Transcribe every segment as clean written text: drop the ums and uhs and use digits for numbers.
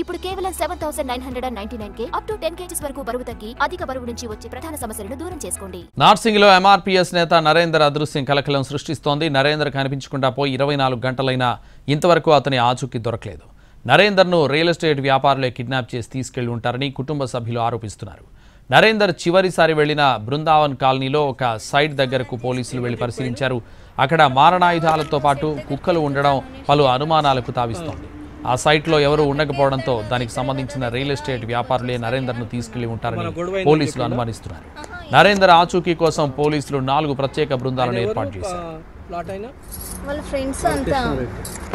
ఇప్పుడు కేవలం 7,999కే up to 10 kgs వరకు బరువు తగ్గి అధిక బరువు నుంచి వచ్చే ప్రధాన సమస్యలను దూరం చేసుకోండి. నార్సింగ్లో ఎంఆర్పీఎస్ నేత నరేందర్ అదృశ్యం కలకలం సృష్టిస్తోంది. నరేందర్ కనిపించకుండా పోయి 24 గంటలైనా ఇంతవరకు అతని ఆచూకీ దొరకలేదు. నరేందర్ను రియల్ ఎస్టేట్ వ్యాపారులే కిడ్నాప్ చేసి తీసుకెళ్లి ఉంటారని కుటుంబ సభ్యులు ఆరోపిస్తున్నారు. నరేందర్ చివరిసారి వెళ్లిన బృందావన్ కాలనీలో ఒక సైట్ దగ్గరకు పోలీసులు వెళ్లి పరిశీలించారు. అక్కడ మారణాయుధాలతో పాటు కుక్కలు ఉండడం పలు అనుమానాలకు తావిస్తోంది. ఆ సైట్లో ఎవరూ ఉండకపోవడంతో దానికి సంబంధించిన రియల్ ఎస్టేట్ వ్యాపారులే నరేందర్ను తీసుకెళ్లి ఉంటారని పోలీసులు అనుమానిస్తున్నారు. నరేందర్ ఆచూకీ కోసం పోలీసులు 4 ప్రత్యేక బృందాలను ఏర్పాటు చేశారు. వాళ్ళ ఫ్రెండ్స్ అంతా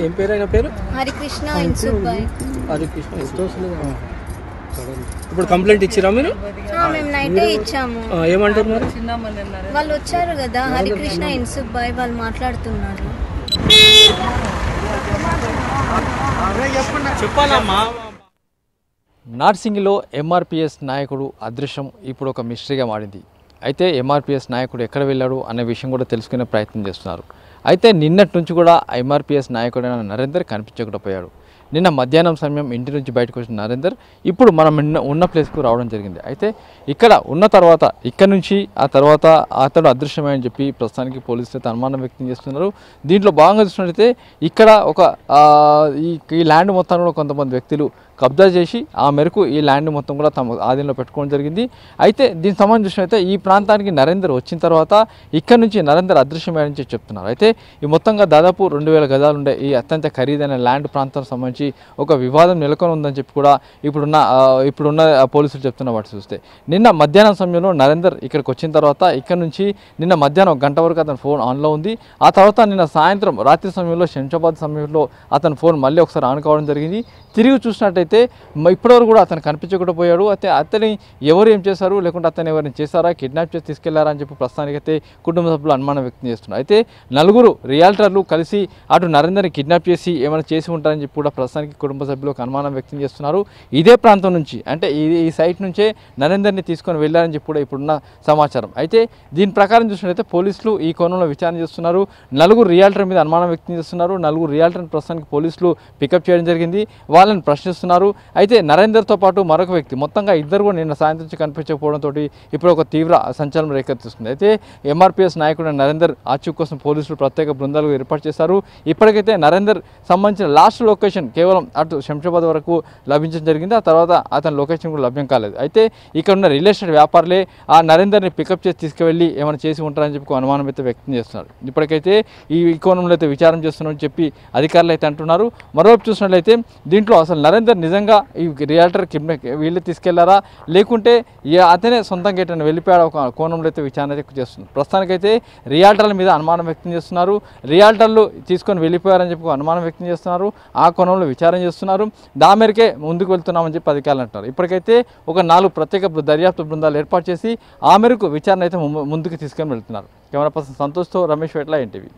ఏం పేరు అయిన పేరు హరికృష్ణ ఇన్సుబాయ్. ఇప్పుడు కంప్లైంట్ ఇచ్చిరా మీరు? మేము నైటే ఇచ్చాము. ఏమంటారు మరి? వాళ్ళు వచ్చారు కదా హరికృష్ణ ఇన్సుబాయ్, వాళ్ళు మాట్లాడుతున్నారు. నార్సింగ్లో ఎంఆర్పీఎస్ నాయకుడు అదృశ్యం ఇప్పుడు ఒక మిస్టరీగా మారింది. అయితే ఎంఆర్పీఎస్ నాయకుడు ఎక్కడ వెళ్ళాడు అనే విషయం కూడా తెలుసుకునే ప్రయత్నం చేస్తున్నారు. అయితే నిన్నటి నుంచి కూడా ఎంఆర్పీఎస్ నాయకుడైన నరేందర్ కనిపించకుండా పోయాడు. నిన్న మధ్యాహ్నం సమయం ఇంటి నుంచి బయటకు వచ్చిన నరేందర్ ఇప్పుడు మనం ఉన్న ప్లేస్కు రావడం జరిగింది. అయితే ఇక్కడ ఉన్న తర్వాత ఇక్కడ నుంచి ఆ తర్వాత అతడు అదృశ్యమని చెప్పి ప్రస్తుతానికి పోలీసులు అయితే అనుమానం వ్యక్తం చేస్తున్నారు. దీంట్లో భాగంగా చూసినట్లయితే ఇక్కడ ఒక ఈ ల్యాండ్ మొత్తం కూడా కొంతమంది వ్యక్తులు కబ్జా చేసి ఆ మేరకు ఈ ల్యాండ్ మొత్తం కూడా తమ ఆధీనంలో పెట్టుకోవడం జరిగింది. అయితే దీనికి సంబంధించి చూసినట్లయితే ఈ ప్రాంతానికి నరేందర్ వచ్చిన తర్వాత ఇక్కడ నుంచి నరేందర్ అదృశ్యమని చెప్పి చెప్తున్నారు. అయితే ఈ మొత్తంగా దాదాపు 2000 గజాలు ఉండే ఈ అత్యంత ఖరీదైన ల్యాండ్ ప్రాంతానికి సంబంధించి ఒక వివాదం నెలకొని ఉందని చెప్పి కూడా ఇప్పుడున్న పోలీసులు చెప్తున్న వాటి చూస్తే నిన్న మధ్యాహ్నం సమయంలో నరేందర్ ఇక్కడికి వచ్చిన తర్వాత ఇక్కడ నుంచి నిన్న మధ్యాహ్నం 1 గంట వరకు అతని ఫోన్ ఆన్లో ఉంది. ఆ తర్వాత నిన్న సాయంత్రం రాత్రి సమయంలో శంషాబాద్ సమయంలో అతని ఫోన్ మళ్ళీ ఒకసారి ఆన్ కావడం జరిగింది. తిరిగి చూసినట్టయితే ఇప్పటివరకు కూడా అతను కనిపించకుండా పోయాడు. అయితే అతని ఎవరు ఏం చేశారు, లేకుంటే అతను ఎవరిని చేశారా, కిడ్నాప్ చేసి తీసుకెళ్లారా అని చెప్పి ప్రస్తుతానికైతే కుటుంబ సభ్యులు అనుమానం వ్యక్తం చేస్తున్నారు. అయితే 4 రియాల్టర్లు కలిసి అటు నరేందర్ని కిడ్నాప్ చేసి ఏమైనా చేసి ఉంటారని చెప్పి కూడా ప్రస్తుతానికి కుటుంబ సభ్యులకు అనుమానం వ్యక్తం చేస్తున్నారు. ఇదే ప్రాంతం నుంచి అంటే ఈ సైట్ నుంచే నరేందర్ని తీసుకొని వెళ్ళారని చెప్పి కూడా ఇప్పుడున్న సమాచారం. అయితే దీని ప్రకారం చూసినట్లయితే పోలీసులు ఈ కోణంలో విచారణ చేస్తున్నారు. 4 రియాల్టర్ మీద అనుమానం వ్యక్తం చేస్తున్నారు. 4 రియాల్టర్ని ప్రస్తుతానికి పోలీసులు పికప్ చేయడం జరిగింది. వాళ్ళని ప్రశ్నిస్తున్నారు. అయితే నరేందర్తో పాటు మరొక వ్యక్తి మొత్తంగా ఇద్దరు కూడా నిన్న సాయంత్రం నుంచి కనిపించకపోవడంతో ఇప్పుడు ఒక తీవ్ర సంచలనం రేకెత్తిస్తుంది. అయితే ఎంఆర్పీఎస్ నాయకుడు నరేందర్ ఆచూకీ కోసం పోలీసులు ప్రత్యేక బృందాలు ఏర్పాటు చేశారు. ఇప్పటికైతే నరేందర్ సంబంధించిన లాస్ట్ లొకేషన్ కేవలం అటు శంషాబాద్ వరకు లభించడం జరిగింది. ఆ తర్వాత అతని లొకేషన్ కూడా లభ్యం కాలేదు. అయితే ఇక్కడ ఉన్న రియల్ ఎస్టేట్ వ్యాపారులే ఆ నరేందర్ని పికప్ చేసి తీసుకువెళ్ళి ఏమైనా చేసి ఉంటారని చెప్పి అనుమానం అయితే వ్యక్తం చేస్తున్నారు. ఇప్పటికైతే ఈ కోణంలో అయితే విచారం చేస్తున్నారని చెప్పి అధికారులు అయితే అంటున్నారు. మరోవైపు చూసినట్లయితే దీంట్లో అసలు నరేందర్ నిజంగా ఈ రియాల్టర్ వీళ్ళు తీసుకెళ్లారా, లేకుంటే అతనే సొంతంగా ఎటైనా వెళ్ళిపోయాడు ఒక కోణంలో అయితే విచారణ చేస్తున్నారు. ప్రస్తుతానికైతే రియాల్టర్ల మీద అనుమానం వ్యక్తం చేస్తున్నారు. రియాల్టర్లు తీసుకొని వెళ్ళిపోయారని చెప్పి అనుమానం వ్యక్తం చేస్తున్నారు. ఆ కోణంలో విచారణ చేస్తున్నారు. దాని మేరకే ముందుకు వెళ్తున్నామని చెప్పి అధికారులు అంటున్నారు. ఇప్పటికైతే ఒక 4 ప్రత్యేక దర్యాప్తు బృందాలు ఏర్పాటు చేసి ఆ మేరకు విచారణ అయితే ముందుకు తీసుకొని వెళ్తున్నారు. Camera person సంతోష్తో Ramesh వేట్ల, NTV.